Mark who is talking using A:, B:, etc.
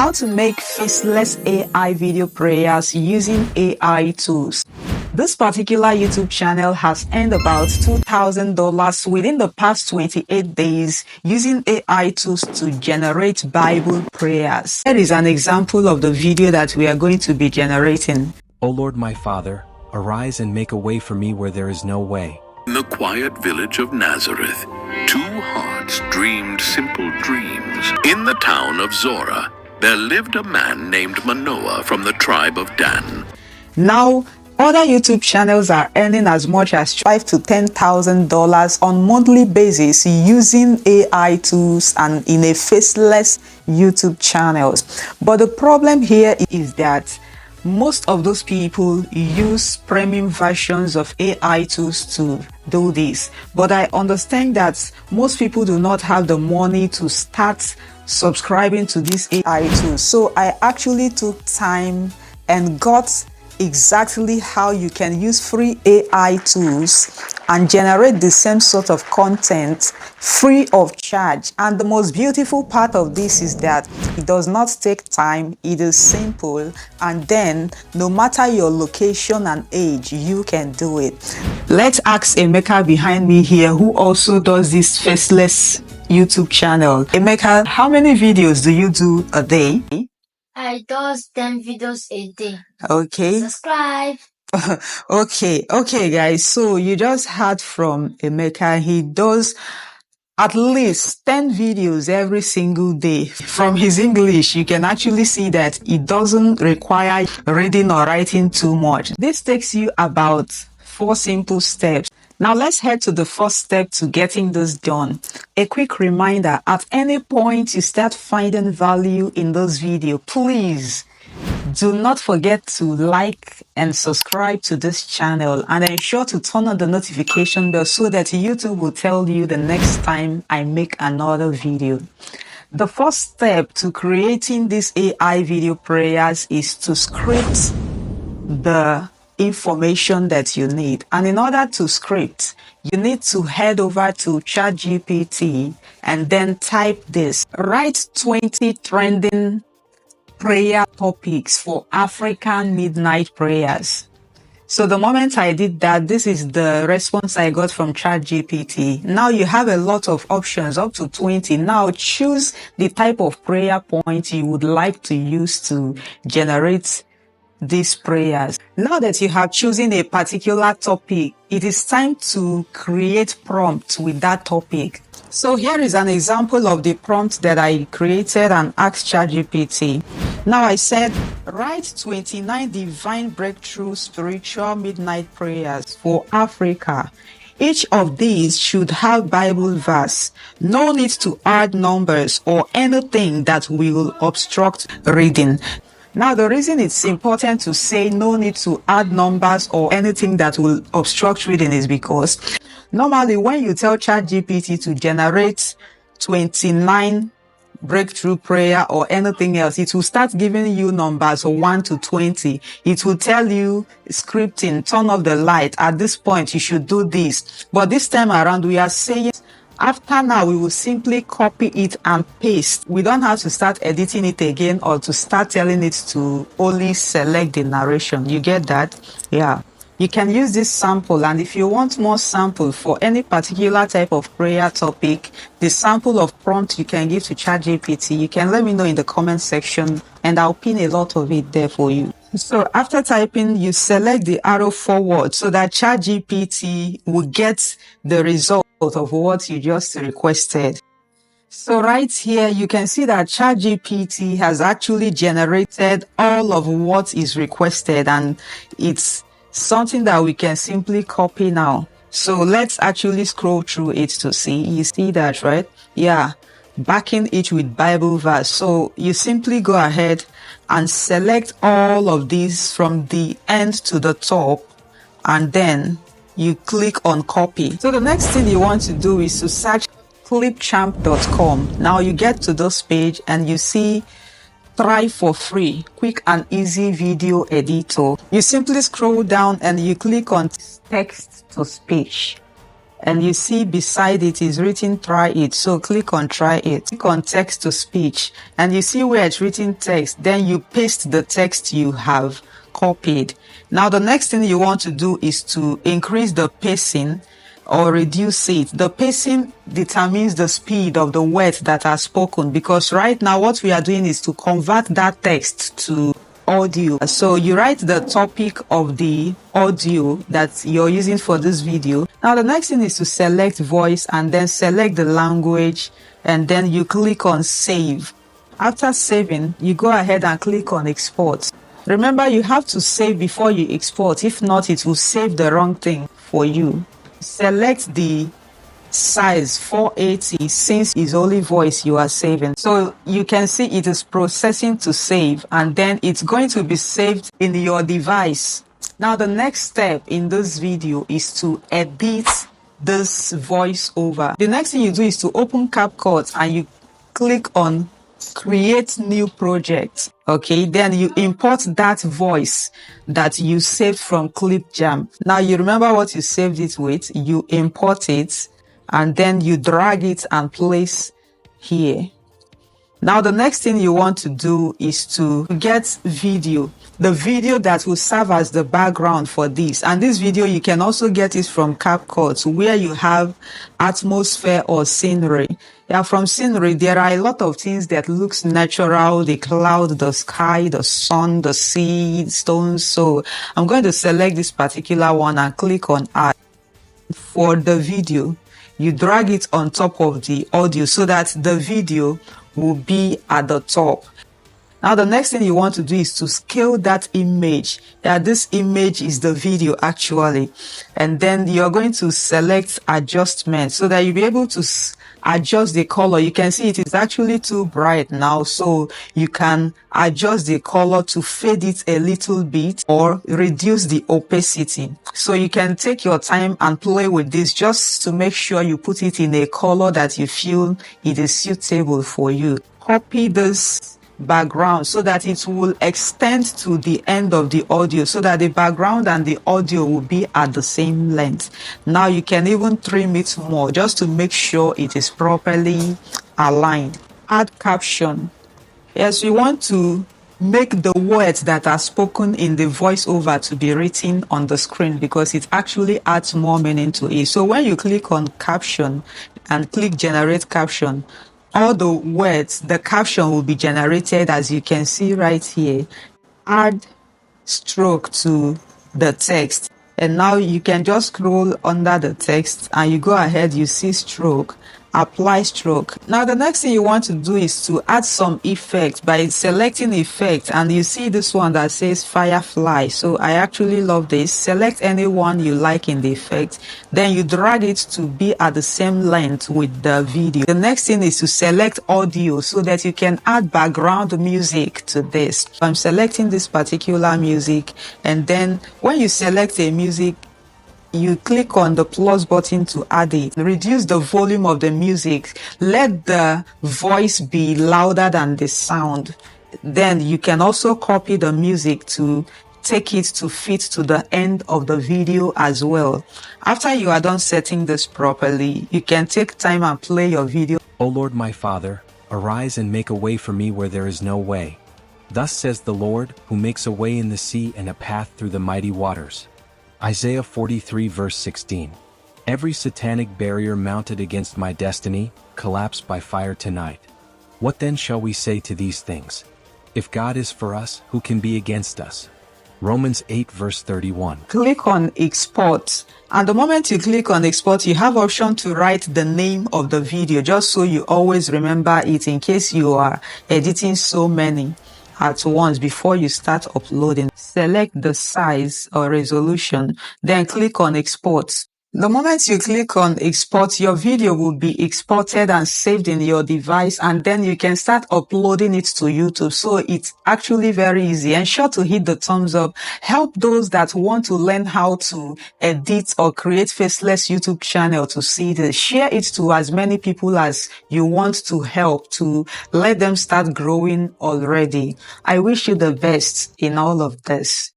A: How to make faceless AI video prayers using AI tools. This particular YouTube channel has earned about $2,000 within the past 28 days using AI tools to generate Bible prayers. Here is an example of the video that we are going to be generating.
B: O Lord my Father, arise and make a way for me where there is no way.
C: In the quiet village of Nazareth, two hearts dreamed simple dreams. In the town of Zorah, there lived a man named Manoah from the tribe of Dan.
A: Now, other YouTube channels are earning as much as $5,000 to $10,000 on monthly basis using AI tools and in a faceless YouTube channels. But the problem here is that most of those people use premium versions of AI tools to do this. But I understand that most people do not have the money to start subscribing to these AI tools. So I actually took time and got exactly how you can use free AI tools and generate the same sort of content free of charge. And the most beautiful part of this is that it does not take time, it is simple, and then no matter your location and age, you can do it. Let's ask Emeka behind me here, who also does this faceless YouTube channel. Emeka, how many videos do you do a day?
D: I does 10 videos a day.
A: Okay.
D: Subscribe.
A: Okay, guys. So you just heard from Emeka. He does at least 10 videos every single day. From his English, you can actually see that it doesn't require reading or writing too much. This takes you about 4 simple steps. Now let's head to the first step to getting this done. A quick reminder, at any point you start finding value in this video, please do not forget to like and subscribe to this channel and ensure to turn on the notification bell so that YouTube will tell you the next time I make another video. The first step to creating these AI video prayers is to script the information that you need. And in order to script, you need to head over to ChatGPT and then type this. Write 20 trending prayer topics for African midnight prayers. So the moment I did that, this is the response I got from ChatGPT. Now you have a lot of options, up to 20. Now choose the type of prayer point you would like to use to generate these prayers. Now that you have chosen a particular topic, it is time to create prompts with that topic. So here is an example of the prompt that I created and asked ChatGPT. Now I said, write 29 divine breakthrough spiritual midnight prayers for Africa. Each of these should have Bible verse. No need to add numbers or anything that will obstruct reading. Now, the reason it's important to say no need to add numbers or anything that will obstruct reading is because normally when you tell ChatGPT to generate 29 breakthrough prayer or anything else, it will start giving you numbers 1 to 20. It will tell you scripting, turn off the light. At this point, you should do this. But this time around, we are saying, after now, we will simply copy it and paste. We don't have to start editing it again or to start telling it to only select the narration. You get that? Yeah. You can use this sample, and if you want more sample for any particular type of prayer topic, the sample of prompt you can give to ChatGPT, you can let me know in the comment section and I'll pin a lot of it there for you. So after typing, you select the arrow forward so that ChatGPT will get the result of what you just requested. So right here, you can see that ChatGPT has actually generated all of what is requested, and it's something that we can simply copy now. So let's actually scroll through it to see. You see that, right? Yeah. Backing it with Bible verse. So you simply go ahead and select all of these from the end to the top, and then you click on copy. So the next thing you want to do is to search clipchamp.com. Now you get to this page and you see try for free, quick and easy video editor. You simply scroll down and you click on text to speech. and you see beside it is written try it. So click on try it. Click on text to speech, and you see where it's written text. Then you paste the text you have copied. Now the next thing you want to do is to increase the pacing or reduce it. The pacing determines the speed of the words that are spoken, because right now what we are doing is to convert that text to audio. So you write the topic of the audio that you're using for this video. Now the next thing is to select voice and then select the language, and then you click on save. After saving, you go ahead and click on export. Remember, you have to save before you export. If not, it will save the wrong thing for you. Select the size 480 since it's only voice you are saving. So you can see it is processing to save, and then it's going to be saved in your device. Now the next step in this video is to edit this voiceover. The next thing you do is to open CapCut and you click on create new project. Okay, then you import that voice that you saved from ClipJam. Now you remember what you saved it with, you import it, and then you drag it and place here. Now the next thing you want to do is to get video, the video that will serve as the background for this. And this video, you can also get it from CapCut, where you have atmosphere or scenery. Yeah, from scenery, there are a lot of things that looks natural, the cloud, the sky, the sun, the sea, stones. So I'm going to select this particular one and click on add. For the video, you drag it on top of the audio so that the video will be at the top. Now the next thing you want to do is to scale that image. Yeah, this image is the video actually. And then you're going to select adjustment so that you'll be able to adjust the color. You can see it is actually too bright now, so you can adjust the color to fade it a little bit or reduce the opacity. So you can take your time and play with this just to make sure you put it in a color that you feel it is suitable for you. Copy this background so that it will extend to the end of the audio, so that the background and the audio will be at the same length. Now you can even trim it more just to make sure it is properly aligned. Add caption. Yes, we want to make the words that are spoken in the voiceover to be written on the screen, because it actually adds more meaning to it. So when you click on caption and click generate caption, all the words, the caption will be generated, as you can see right here. Add stroke to the text, and now you can just scroll under the text and you go ahead, you see stroke, apply stroke. Now the next thing you want to do is to add some effect by selecting effect, and you see this one that says firefly. So I actually love this. Select any one you like in the effect, then you drag it to be at the same length with the video. The next thing is to select audio so that you can add background music to this. So I'm selecting this particular music, and then when you select a music, you click on the plus button to add it. Reduce the volume of the music. Let the voice be louder than the sound. Then you can also copy the music to take it to fit to the end of the video as well. After you are done setting this properly, you can take time and play your video.
B: O Lord my Father, arise and make a way for me where there is no way. Thus says the Lord, who makes a way in the sea and a path through the mighty waters. Isaiah 43 verse 16. Every satanic barrier mounted against my destiny, collapsed by fire tonight. What then shall we say to these things? If God is for us, who can be against us? Romans 8 verse 31.
A: Click on export, and the moment you click on export, you have option to write the name of the video, just so you always remember it in case you are editing so many at once before you start uploading. Select the size or resolution, then click on export. The moment you click on export, your video will be exported and saved in your device, and then you can start uploading it to YouTube. So it's actually very easy. Ensure to hit the thumbs up. Help those that want to learn how to edit or create faceless YouTube channel to see this. Share it to as many people as you want to help, to let them start growing already. I wish you the best in all of this.